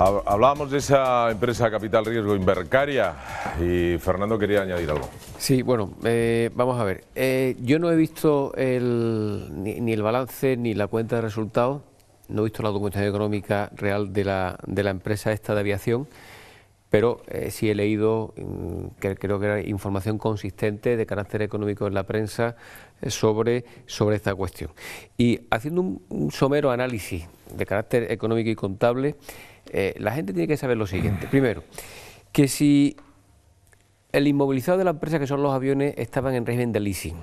Hablábamos de esa empresa Capital Riesgo Invercaria y Fernando quería añadir algo. Sí, bueno, vamos a ver. Yo no he visto ni el balance ni la cuenta de resultados, no he visto la documentación económica real de la empresa esta de aviación, pero sí he leído, que creo que era información consistente de carácter económico en la prensa sobre esta cuestión. Y haciendo un somero análisis de carácter económico y contable, la gente tiene que saber lo siguiente. Primero, que si el inmovilizado de la empresa, que son los aviones, estaban en régimen de leasing,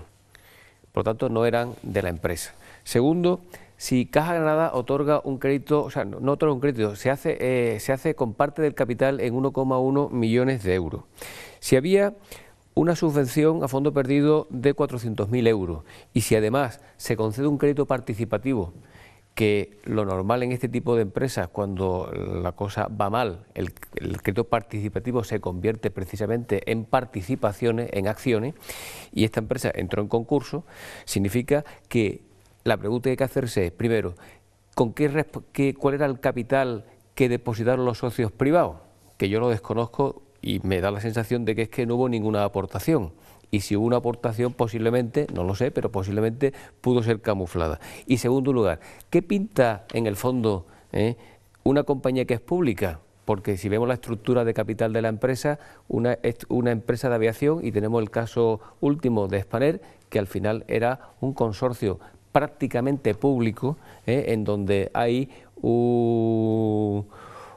por lo tanto no eran de la empresa. Segundo, si Caja Granada otorga un crédito, o sea, no otorga un crédito, se hace con parte del capital en 1,1 millones de euros. Si había una subvención a fondo perdido de 400.000 euros y si además se concede un crédito participativo, que lo normal en este tipo de empresas, cuando la cosa va mal, el crédito participativo se convierte precisamente en participaciones, en acciones, y esta empresa entró en concurso, significa que la pregunta que hay que hacerse es, primero, ¿cuál era el capital que depositaron los socios privados? Que yo lo desconozco y me da la sensación de que es que no hubo ninguna aportación. Y si hubo una aportación, posiblemente, no lo sé, pero posiblemente pudo ser camuflada. Y segundo lugar, ¿qué pinta en el fondo una compañía que es pública? Porque si vemos la estructura de capital de la empresa, es una empresa de aviación y tenemos el caso último de Spanair, que al final era un consorcio prácticamente público, en donde hay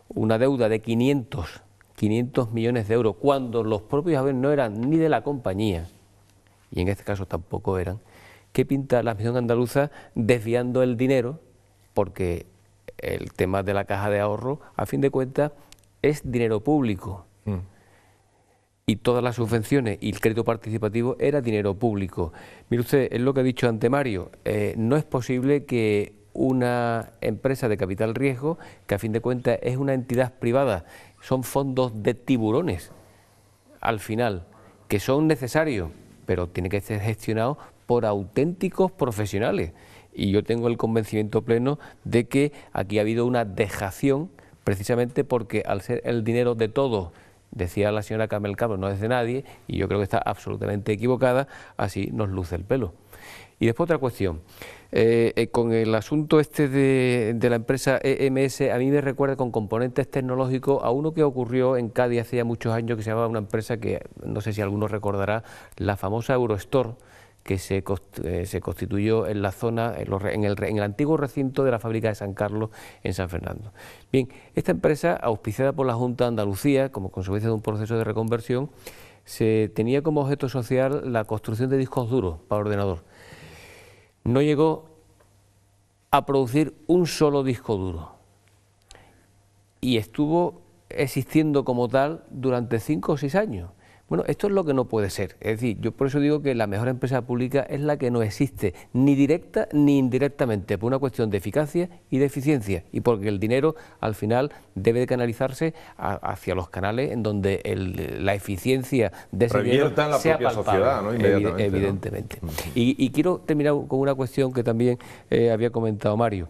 una deuda de 500 millones de euros, cuando los propios aviones no eran ni de la compañía, y en este caso tampoco eran. ¿Qué pinta la aviación andaluza desviando el dinero? Porque el tema de la caja de ahorro, a fin de cuentas, es dinero público. Y todas las subvenciones y el crédito participativo era dinero público. Mire usted, es lo que ha dicho ante Mario, no es posible que una empresa de capital riesgo, que a fin de cuentas es una entidad privada, son fondos de tiburones, al final, que son necesarios, pero tiene que ser gestionados por auténticos profesionales. Y yo tengo el convencimiento pleno de que aquí ha habido una dejación, precisamente porque al ser el dinero de todos, decía la señora Carmel Cabro, no es de nadie, y yo creo que está absolutamente equivocada, así nos luce el pelo. Y después otra cuestión, con el asunto este de la empresa EMS, a mí me recuerda con componentes tecnológicos a uno que ocurrió en Cádiz hace ya muchos años, que se llamaba una empresa que, no sé si alguno recordará, la famosa Eurostore, que se constituyó en la zona, en el antiguo recinto de la fábrica de San Carlos, en San Fernando. Bien, esta empresa, auspiciada por la Junta de Andalucía, como consecuencia de un proceso de reconversión, se tenía como objeto social la construcción de discos duros para ordenador. No llegó a producir un solo disco duro y estuvo existiendo como tal durante 5 o 6 años. Bueno, esto es lo que no puede ser. Es decir, yo por eso digo que la mejor empresa pública es la que no existe, ni directa ni indirectamente, por una cuestión de eficacia y de eficiencia, y porque el dinero al final debe de canalizarse hacia los canales en donde la eficiencia de ese dinero sea palpable, sociedad, ¿no? Evidentemente. ¿No? Y quiero terminar con una cuestión que también había comentado Mario.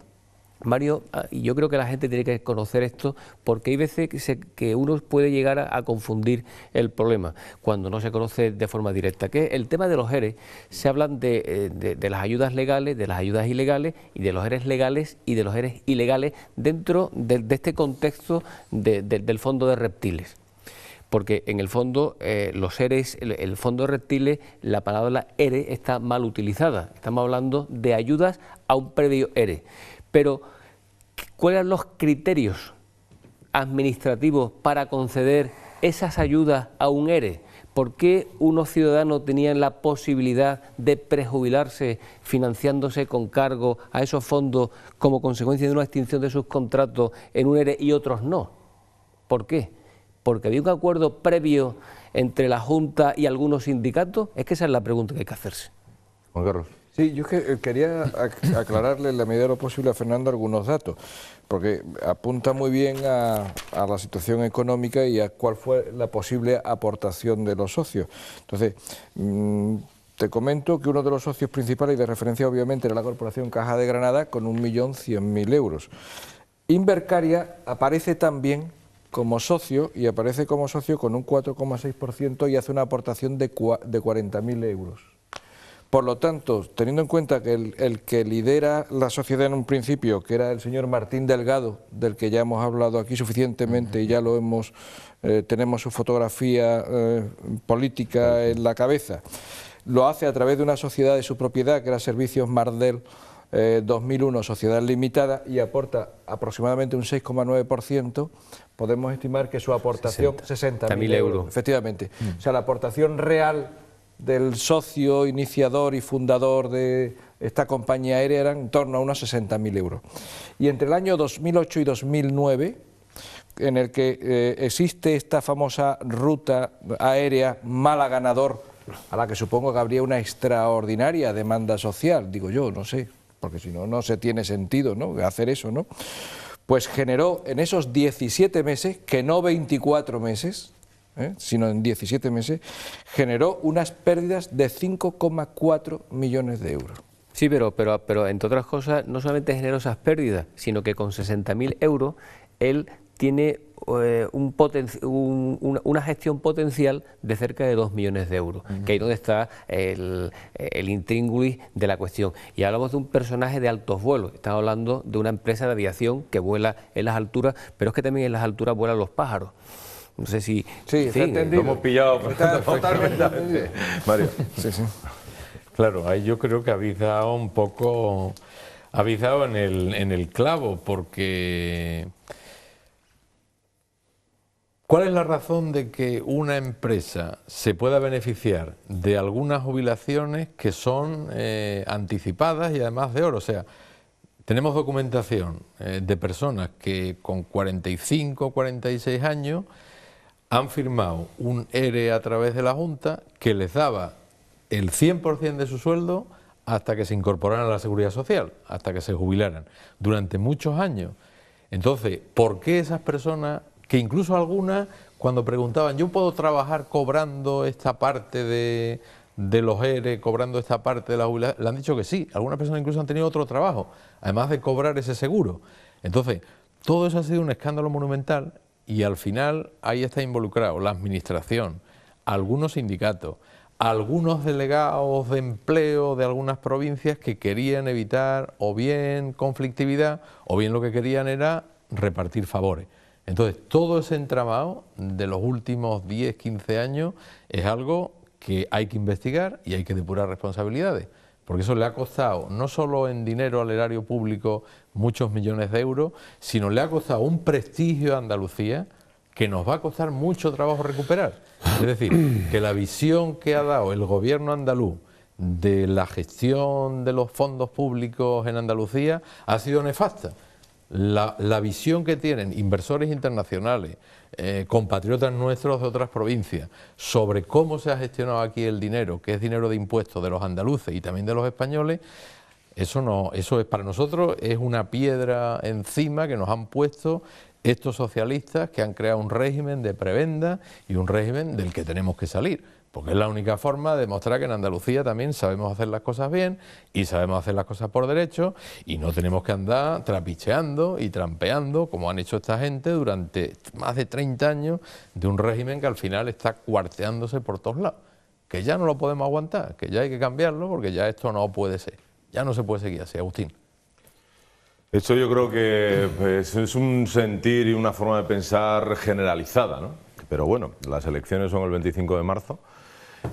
Y yo creo que la gente tiene que conocer esto, porque hay veces que uno puede llegar a confundir el problema cuando no se conoce de forma directa, que es el tema de los ERE. Se hablan de las ayudas legales, de las ayudas ilegales, y de los ERE legales y de los ERE ilegales dentro de este contexto del fondo de reptiles. Porque en el fondo, los EREs, el fondo de reptiles, la palabra ERE está mal utilizada. Estamos hablando de ayudas a un previo ERE. Pero, ¿cuáles son los criterios administrativos para conceder esas ayudas a un ERE? ¿Por qué unos ciudadanos tenían la posibilidad de prejubilarse financiándose con cargo a esos fondos como consecuencia de una extinción de sus contratos en un ERE y otros no? ¿Por qué? ¿Porque había un acuerdo previo entre la Junta y algunos sindicatos? Es que esa es la pregunta que hay que hacerse. Juan Carlos. Sí, yo quería aclararle en la medida de lo posible a Fernando algunos datos, porque apunta muy bien a la situación económica y a cuál fue la posible aportación de los socios. Entonces, te comento que uno de los socios principales y de referencia obviamente era la Corporación Caja de Granada con 1.100.000 euros. Invercaria aparece también como socio, y aparece como socio con un 4,6% y hace una aportación de 40.000 euros. Por lo tanto, teniendo en cuenta que el que lidera la sociedad en un principio, que era el señor Martín Delgado, del que ya hemos hablado aquí suficientemente y ya lo hemos, tenemos su fotografía política en la cabeza, lo hace a través de una sociedad de su propiedad, que era Servicios Mardel 2001, Sociedad Limitada, y aporta aproximadamente un 6,9%, podemos estimar que su aportación 60.000 euros. Efectivamente. O sea, la aportación real del socio iniciador y fundador de esta compañía aérea eran en torno a unos 60.000 euros. Y entre el año 2008 y 2009, en el que existe esta famosa ruta aérea Málaga-Nador, a la que supongo que habría una extraordinaria demanda social, digo yo, no sé, porque si no, no se tiene sentido, ¿no?, hacer eso, ¿no? Pues generó en esos 17 meses, que no 24 meses, sino en 17 meses, generó unas pérdidas de 5,4 millones de euros. Sí, pero entre otras cosas, no solamente generó esas pérdidas, sino que con 60.000 euros él tiene una gestión potencial de cerca de 2 millones de euros, que ahí donde está el intríngulis de la cuestión. Y hablamos de un personaje de altos vuelos, estamos hablando de una empresa de aviación que vuela en las alturas, pero es que también en las alturas vuelan los pájaros. No sé si... Sí, está entendido. Lo hemos pillado totalmente. Mario. Sí, sí. Claro, ahí yo creo que habéis dado un poco... Habéis dado en el clavo, porque... ¿Cuál es la razón de que una empresa se pueda beneficiar de algunas jubilaciones que son anticipadas y además de oro? O sea, tenemos documentación de personas que con 45, 46 años han firmado un ERE a través de la Junta que les daba el 100% de su sueldo hasta que se incorporaran a la Seguridad Social, hasta que se jubilaran, durante muchos años. Entonces, ¿por qué esas personas, que incluso algunas, cuando preguntaban, yo puedo trabajar cobrando esta parte de los ERE, cobrando esta parte de la jubilación, le han dicho que sí? Algunas personas incluso han tenido otro trabajo, además de cobrar ese seguro. Entonces, todo eso ha sido un escándalo monumental y al final ahí está involucrado la administración, algunos sindicatos, algunos delegados de empleo de algunas provincias que querían evitar o bien conflictividad o bien lo que querían era repartir favores. Entonces, todo ese entramado de los últimos 10, 15 años es algo que hay que investigar y hay que depurar responsabilidades, porque eso le ha costado no solo en dinero al erario público muchos millones de euros, sino le ha costado un prestigio a Andalucía que nos va a costar mucho trabajo recuperar. Es decir, que la visión que ha dado el gobierno andaluz de la gestión de los fondos públicos en Andalucía ha sido nefasta. La visión que tienen inversores internacionales, compatriotas nuestros de otras provincias, sobre cómo se ha gestionado aquí el dinero, que es dinero de impuestos de los andaluces y también de los españoles, eso es para nosotros es una piedra encima que nos han puesto estos socialistas que han creado un régimen de prebenda y un régimen del que tenemos que salir, porque es la única forma de demostrar que en Andalucía también sabemos hacer las cosas bien y sabemos hacer las cosas por derecho y no tenemos que andar trapicheando y trampeando como han hecho esta gente durante más de 30 años de un régimen que al final está cuarteándose por todos lados, que ya no lo podemos aguantar, que ya hay que cambiarlo porque ya esto no puede ser, ya no se puede seguir así, Agustín. Esto yo creo que pues, es un sentir y una forma de pensar generalizada, ¿no? Pero bueno, las elecciones son el 25 de marzo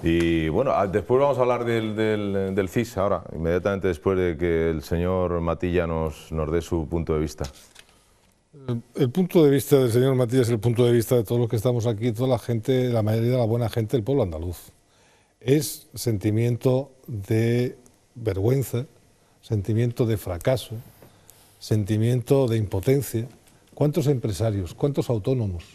y bueno, después vamos a hablar del CIS ahora, inmediatamente después de que el señor Matilla nos dé su punto de vista. El punto de vista del señor Matilla es el punto de vista de todos los que estamos aquí, toda la gente, la mayoría de la buena gente del pueblo andaluz. Es sentimiento de vergüenza, sentimiento de fracaso, sentimiento de impotencia. ¿Cuántos empresarios, cuántos autónomos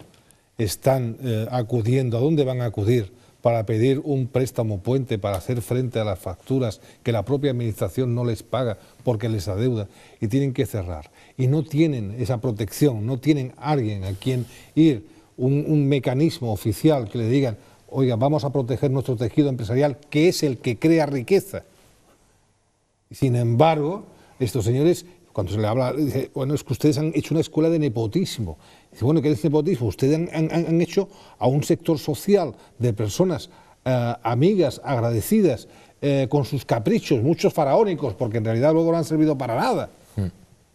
están acudiendo? ¿A dónde van a acudir para pedir un préstamo puente para hacer frente a las facturas que la propia administración no les paga porque les adeuda y tienen que cerrar? Y no tienen esa protección, no tienen alguien a quien ir, un mecanismo oficial que le digan, oiga, vamos a proteger nuestro tejido empresarial, que es el que crea riqueza. Sin embargo, estos señores, cuando se le habla, dice, bueno, es que ustedes han hecho una escuela de nepotismo. Dice, bueno, ¿qué es nepotismo? Ustedes han hecho a un sector social de personas amigas, agradecidas, con sus caprichos, muchos faraónicos, porque en realidad luego no han servido para nada,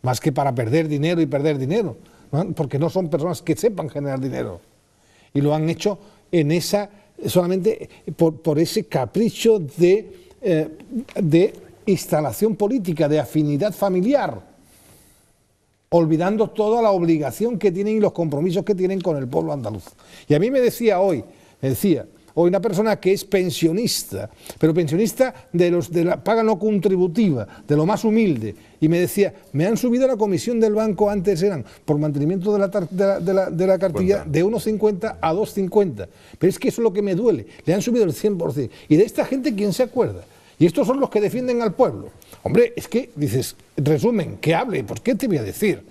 más que para perder dinero y perder dinero, ¿no? Porque no son personas que sepan generar dinero. Y lo han hecho en esa, solamente por ese capricho de instalación política, de afinidad familiar, olvidando toda la obligación que tienen y los compromisos que tienen con el pueblo andaluz. Y a mí me decía hoy una persona que es pensionista, pero pensionista de la paga no contributiva, de lo más humilde, y me decía, me han subido la comisión del banco, antes eran por mantenimiento de la cartilla de 1,50 a 2,50, pero es que eso es lo que me duele, le han subido el 100%, y de esta gente, ¿quién se acuerda? Y estos son los que defienden al pueblo. Hombre, es que, dices, resumen, que hable, pues ¿qué te voy a decir?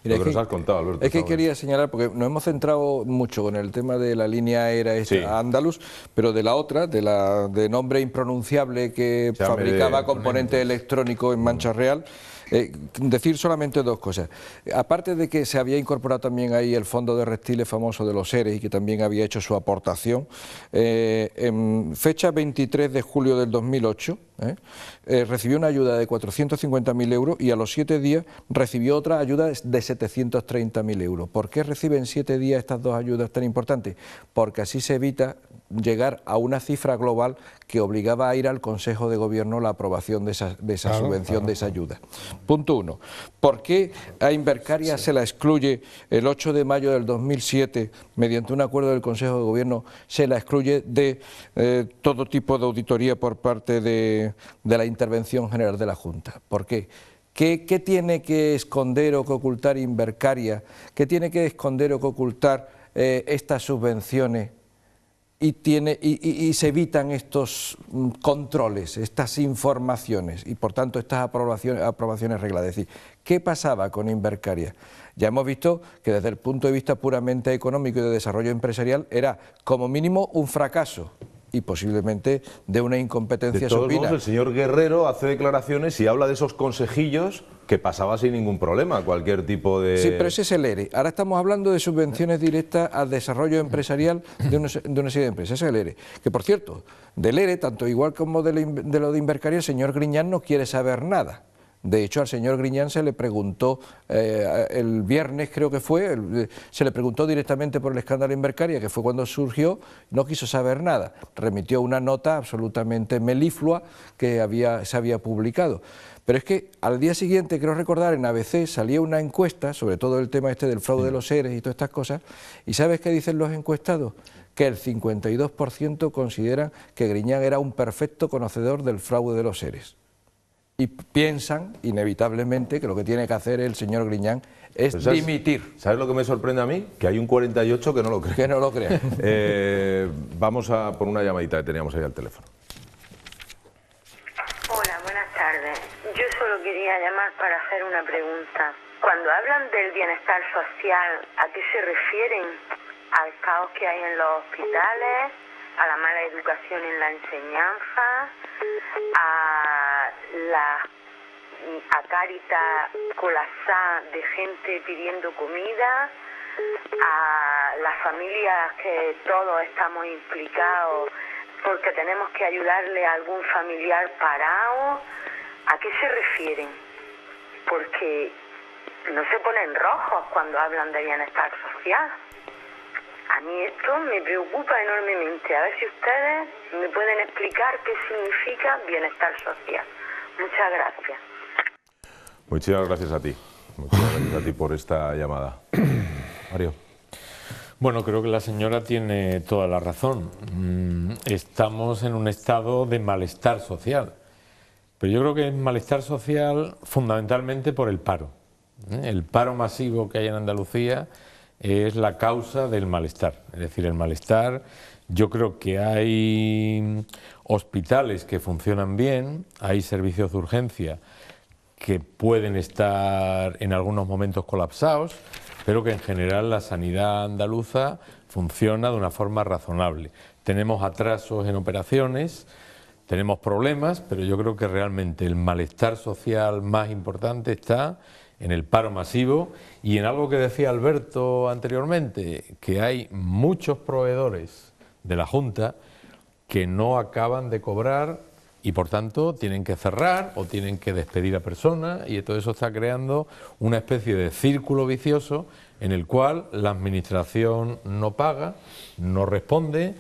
Mira, lo que nos has contado, Alberto. Es que quería señalar, porque nos hemos centrado mucho con el tema de la línea aérea andaluz, pero de la otra, de nombre impronunciable que fabricaba componente electrónico en Mancha Real, decir solamente dos cosas. Aparte de que se había incorporado también ahí el fondo de reptiles famoso de los ERES y que también había hecho su aportación, en fecha 23 de julio del 2008 recibió una ayuda de 450.000 euros y a los 7 días recibió otra ayuda de 730.000 euros. ¿Por qué reciben 7 días estas dos ayudas tan importantes? Porque así se evita llegar a una cifra global que obligaba a ir al Consejo de Gobierno la aprobación de esa subvención, de esa ayuda. Punto 1. ¿Por qué a Invercaria se la excluye el 8 de mayo del 2007, mediante un acuerdo del Consejo de Gobierno, se la excluye de todo tipo de auditoría por parte de la Intervención General de la Junta? ¿Por qué? ¿Qué tiene que esconder o que ocultar Invercaria? ¿Qué tiene que esconder o que ocultar estas subvenciones? Y se evitan estos controles, estas informaciones y por tanto estas aprobaciones regladas. Es decir, ¿qué pasaba con Invercaria? Ya hemos visto que desde el punto de vista puramente económico y de desarrollo empresarial era como mínimo un fracaso y posiblemente de una incompetencia supina. De todos modos, el señor Guerrero hace declaraciones y habla de esos consejillos que pasaba sin ningún problema, cualquier tipo de... Sí, pero ese es el ERE. Ahora estamos hablando de subvenciones directas al desarrollo empresarial de una serie de empresas. Ese es el ERE. Que, por cierto, del ERE, tanto igual como de lo de Invercaria, el señor Griñán no quiere saber nada. De hecho, al señor Griñán se le preguntó, el viernes creo que fue, se le preguntó directamente por el escándalo Invercaria, que fue cuando surgió, no quiso saber nada. Remitió una nota absolutamente meliflua que se había publicado. Pero es que al día siguiente, creo recordar, en ABC salía una encuesta, sobre todo el tema este del fraude de los ERES y todas estas cosas, y ¿sabes qué dicen los encuestados? Que el 52% consideran que Griñán era un perfecto conocedor del fraude de los ERES. Y piensan, inevitablemente, que lo que tiene que hacer el señor Griñán es dimitir. ¿Sabes lo que me sorprende a mí? Que hay un 48 que no lo cree. Que no lo crea. Vamos a por una llamadita que teníamos ahí al teléfono. Hola, buenas tardes. Yo solo quería llamar para hacer una pregunta. Cuando hablan del bienestar social, ¿a qué se refieren? ¿Al caos que hay en los hospitales? ¿A la mala educación en la enseñanza? ¿A Cáritas colapsada de gente pidiendo comida? ¿A las familias que todos estamos implicados porque tenemos que ayudarle a algún familiar parado? ¿A qué se refieren? Porque no se ponen rojos cuando hablan de bienestar social. A mí esto me preocupa enormemente. A ver si ustedes me pueden explicar qué significa bienestar social. Muchas gracias. Muchísimas gracias a ti. Muchas gracias a ti por esta llamada. Mario. Bueno, creo que la señora tiene toda la razón. Estamos en un estado de malestar social. Pero yo creo que es malestar social fundamentalmente por el paro. El paro masivo que hay en Andalucía es la causa del malestar. Es decir, el malestar, yo creo que hay hospitales que funcionan bien, hay servicios de urgencia que pueden estar en algunos momentos colapsados, pero que en general la sanidad andaluza funciona de una forma razonable. Tenemos atrasos en operaciones, tenemos problemas, pero yo creo que realmente el malestar social más importante está en el paro masivo y en algo que decía Alberto anteriormente, que hay muchos proveedores de la Junta que no acaban de cobrar y por tanto tienen que cerrar o tienen que despedir a personas, y todo eso está creando una especie de círculo vicioso en el cual la administración no paga, no responde,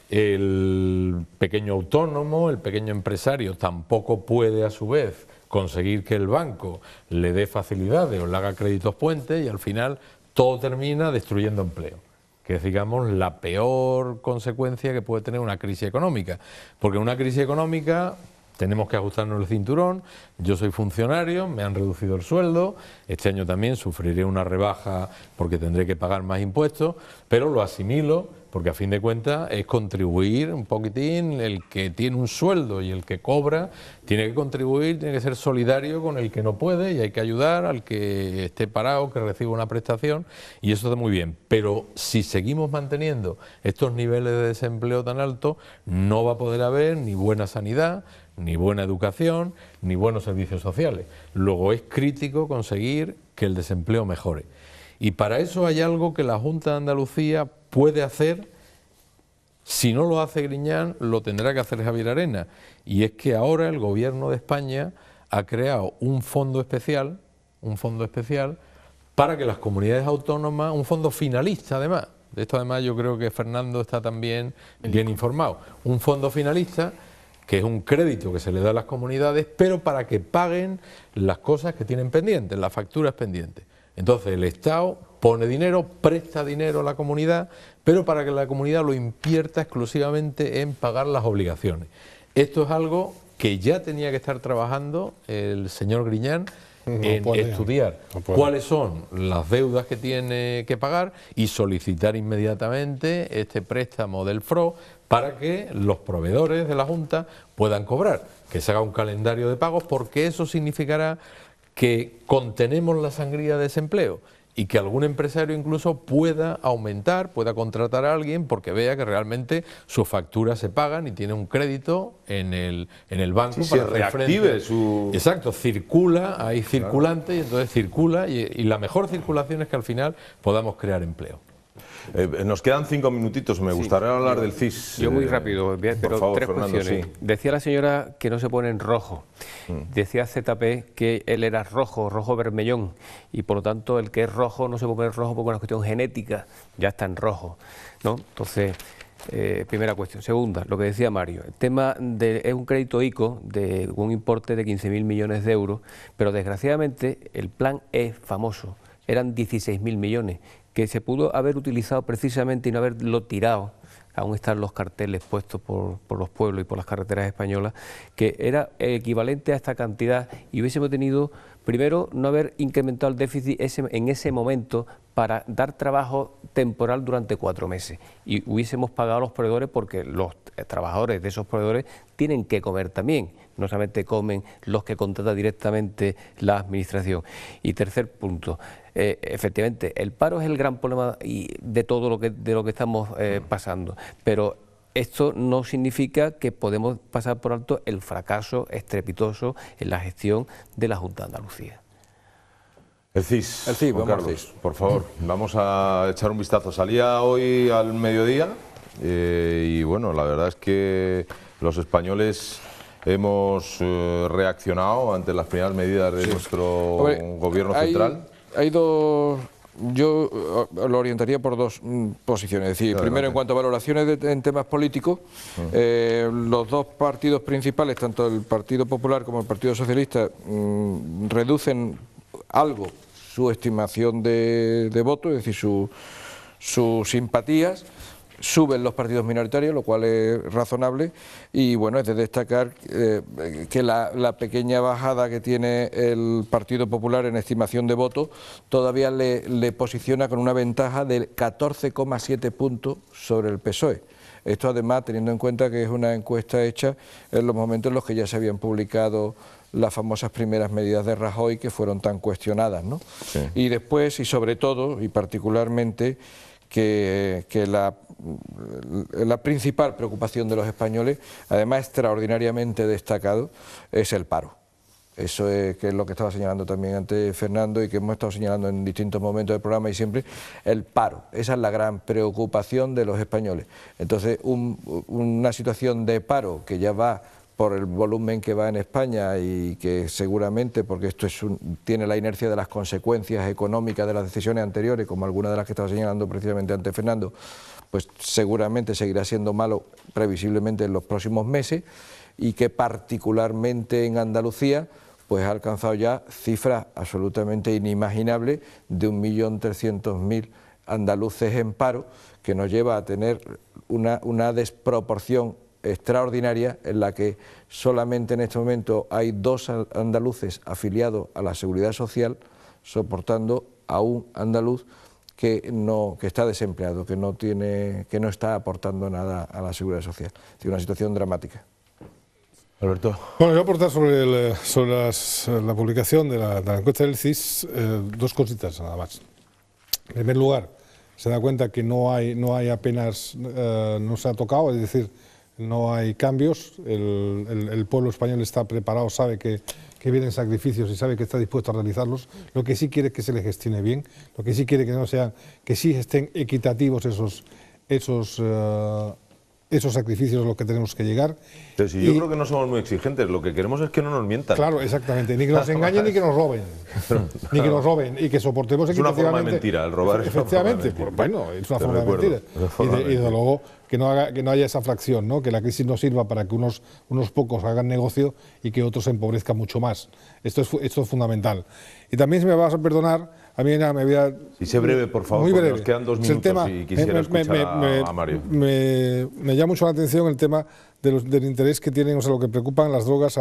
el pequeño autónomo, el pequeño empresario tampoco puede a su vez conseguir que el banco le dé facilidades o le haga créditos puentes, y al final todo termina destruyendo empleo, que es, digamos, la peor consecuencia que puede tener una crisis económica. Porque en una crisis económica tenemos que ajustarnos el cinturón. Yo soy funcionario, me han reducido el sueldo, este año también sufriré una rebaja porque tendré que pagar más impuestos, pero lo asimilo porque a fin de cuentas es contribuir un poquitín. El que tiene un sueldo y el que cobra tiene que contribuir, tiene que ser solidario con el que no puede, y hay que ayudar al que esté parado, que reciba una prestación, y eso está muy bien. Pero si seguimos manteniendo estos niveles de desempleo tan altos, no va a poder haber ni buena sanidad, ni buena educación, ni buenos servicios sociales. Luego es crítico conseguir que el desempleo mejore. Y para eso hay algo que la Junta de Andalucía puede hacer. Si no lo hace Griñán, lo tendrá que hacer Javier Arenas. Y es que ahora el Gobierno de España ha creado un fondo especial para que las comunidades autónomas, un fondo finalista además, de esto además yo creo que Fernando está también bien informado, un fondo finalista que es un crédito que se le da a las comunidades, pero para que paguen las cosas que tienen pendientes, las facturas pendientes. Entonces el Estado pone dinero, presta dinero a la comunidad, pero para que la comunidad lo invierta exclusivamente en pagar las obligaciones. Esto es algo que ya tenía que estar trabajando el señor Griñán en estudiar cuáles son las deudas que tiene que pagar y solicitar inmediatamente este préstamo del FRO para que los proveedores de la Junta puedan cobrar, que se haga un calendario de pagos, porque eso significará que contenemos la sangría de desempleo y que algún empresario incluso pueda aumentar, pueda contratar a alguien porque vea que realmente sus facturas se pagan y tiene un crédito en el banco para reactive su... Exacto, circula, hay circulante, y entonces circula, y la mejor circulación es que al final podamos crear empleo. Nos quedan 5 minutitos, me gustaría hablar del CIS. Yo muy rápido, pero favor, tres Fernando, cuestiones. sí. Decía la señora que no se pone en rojo. Decía ZP que él era rojo vermellón, y por lo tanto el que es rojo no se puede poner rojo porque es una cuestión genética, ya está en rojo, ¿no? Entonces, primera cuestión. Segunda, lo que decía Mario, el tema es un crédito ICO de un importe de 15.000 millones de euros, pero desgraciadamente el plan es famoso, eran 16.000 millones, que se pudo haber utilizado precisamente y no haberlo tirado. Aún están los carteles puestos por los pueblos y por las carreteras españolas, que era equivalente a esta cantidad, y hubiésemos tenido, primero, no haber incrementado el déficit en ese momento para dar trabajo temporal durante 4 meses, y hubiésemos pagado a los proveedores, porque los trabajadores de esos proveedores tienen que comer también, no solamente comen los que contrata directamente la administración. Y tercer punto, efectivamente, el paro es el gran problema de todo lo que estamos pasando, pero esto no significa que podemos pasar por alto el fracaso estrepitoso en la gestión de la Junta de Andalucía. El CIS, vamos Carlos, al CIS. por favor, vamos a echar un vistazo. Salía hoy al mediodía y bueno, la verdad es que los españoles hemos reaccionado ante las primeras medidas de nuestro gobierno central. Hay dos, yo lo orientaría por dos posiciones. Es decir, primero, en cuanto a valoraciones en temas políticos, los dos partidos principales, tanto el Partido Popular como el Partido Socialista, reducen algo su estimación de voto, es decir, sus simpatías. Suben los partidos minoritarios, lo cual es razonable, y bueno, es de destacar que la pequeña bajada que tiene el Partido Popular en estimación de votos todavía le posiciona con una ventaja de 14,7 puntos sobre el PSOE. Esto además teniendo en cuenta que es una encuesta hecha en los momentos en los que ya se habían publicado las famosas primeras medidas de Rajoy, que fueron tan cuestionadas, ¿no? Sí. Y después, y sobre todo, y particularmente, que la principal preocupación de los españoles, además extraordinariamente destacado, es el paro. Eso es, que es lo que estaba señalando también antes Fernando y que hemos estado señalando en distintos momentos del programa y siempre, el paro. Esa es la gran preocupación de los españoles. Entonces, una situación de paro que ya va por el volumen que va en España y que seguramente, porque esto tiene la inercia de las consecuencias económicas de las decisiones anteriores, como alguna de las que estaba señalando precisamente antes Fernando, pues seguramente seguirá siendo malo previsiblemente en los próximos meses y que particularmente en Andalucía pues ha alcanzado ya cifras absolutamente inimaginables de 1.300.000 andaluces en paro, que nos lleva a tener una desproporción extraordinaria en la que solamente en este momento hay 2 andaluces afiliados a la Seguridad Social soportando a un andaluz que está desempleado, que no está aportando nada a la Seguridad Social. Es una situación dramática. Alberto. Bueno, yo voy a aportar sobre la publicación de la encuesta del CIS 2 cositas nada más. En primer lugar, se da cuenta que no hay apenas, no se ha tocado, es decir, no hay cambios, el pueblo español está preparado, sabe que vienen sacrificios y sabe que está dispuesto a realizarlos. Lo que sí quiere es que se le gestione bien, lo que sí quiere que sí estén equitativos esos sacrificios a los que tenemos que llegar. Pero si yo creo que no somos muy exigentes, lo que queremos es que no nos mientan. Claro, exactamente, ni que nos engañen ni que nos roben, ni que nos roben y que soportemos equitativamente. Es una forma de mentira, el robar es una forma de mentira. Bueno, es una forma de mentira. Y de luego que no haya esa fracción, ¿no? Que la crisis no sirva para que unos pocos hagan negocio y que otros se empobrezcan mucho más. Esto es fundamental. Y también, si me vas a perdonar, a mí me voy a... Si sé breve, por favor, porque nos quedan 2 minutos y quisiera escuchar a Mario. Me llama mucho la atención el tema del interés que tienen, o sea, lo que preocupan las drogas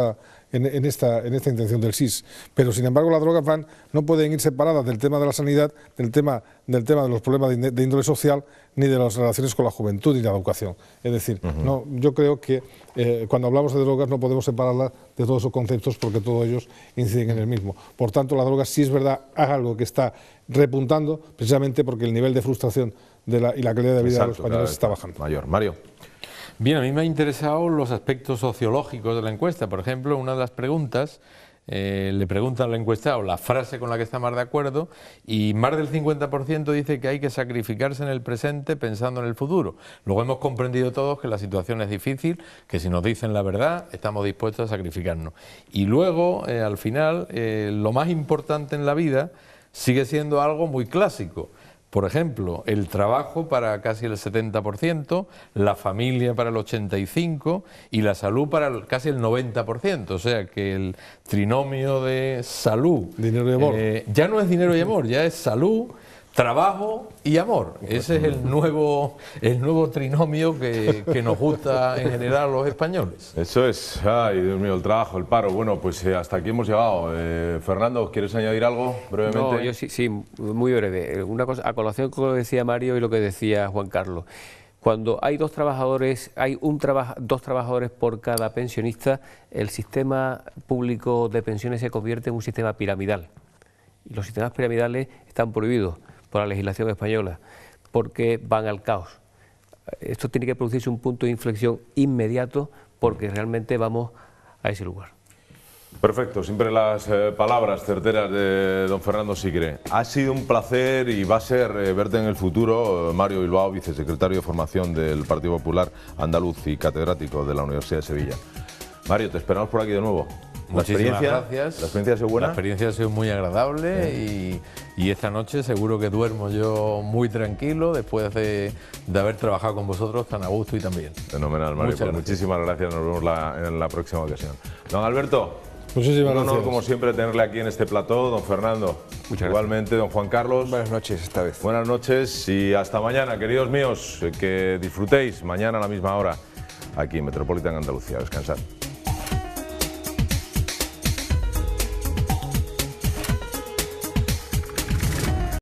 en esta intención del SIS. Pero, sin embargo, las drogas no pueden ir separadas del tema de la sanidad, del tema de los problemas de índole social, ni de las relaciones con la juventud y la educación. Es decir, yo creo que cuando hablamos de drogas no podemos separarlas de todos esos conceptos porque todos ellos inciden en el mismo. Por tanto, la droga sí es verdad, es algo que está repuntando, precisamente porque el nivel de frustración y la calidad de vida de los españoles está bajando. Mario. Bien, a mí me han interesado los aspectos sociológicos de la encuesta. Por ejemplo, una de las preguntas, le preguntan al encuestado la frase con la que está más de acuerdo y más del 50% dice que hay que sacrificarse en el presente pensando en el futuro. Luego hemos comprendido todos que la situación es difícil, que si nos dicen la verdad estamos dispuestos a sacrificarnos. Y luego, al final, lo más importante en la vida sigue siendo algo muy clásico. Por ejemplo, el trabajo para casi el 70%, la familia para el 85% y la salud para casi el 90%. O sea que el trinomio de salud, dinero y amor, ya no es dinero y amor, ya es salud, trabajo y amor. Ese es el nuevo trinomio que nos gusta en general a los españoles. Eso es. Ay, Dios mío, el trabajo, el paro. Bueno, pues hasta aquí hemos llegado. Fernando, ¿quieres añadir algo brevemente? No, yo sí, muy breve. Una cosa, a colación con lo que decía Mario y lo que decía Juan Carlos. Cuando hay dos trabajadores por cada pensionista, el sistema público de pensiones se convierte en un sistema piramidal. Y los sistemas piramidales están prohibidos por la legislación española, porque van al caos. Esto tiene que producirse un punto de inflexión inmediato, porque realmente vamos a ese lugar. Perfecto, siempre las palabras certeras de don Fernando Sigre. Ha sido un placer y va a ser verte en el futuro, Mario Bilbao, vicesecretario de Formación del Partido Popular Andaluz y catedrático de la Universidad de Sevilla. Mario, te esperamos por aquí de nuevo. Muchísimas gracias. ¿La experiencia ha sido buena? La experiencia ha sido muy agradable y esta noche seguro que duermo yo muy tranquilo después de haber trabajado con vosotros tan a gusto y tan bien. Fenomenal, Mario. Pues muchísimas gracias. Nos vemos en la próxima ocasión. Don Alberto, muchísimas gracias. Un honor como siempre tenerle aquí en este plató. Don Fernando, igualmente. Don Juan Carlos. Buenas noches esta vez. Buenas noches y hasta mañana, queridos míos. Que disfrutéis mañana a la misma hora aquí en Metropolitan Andalucía. Descansad.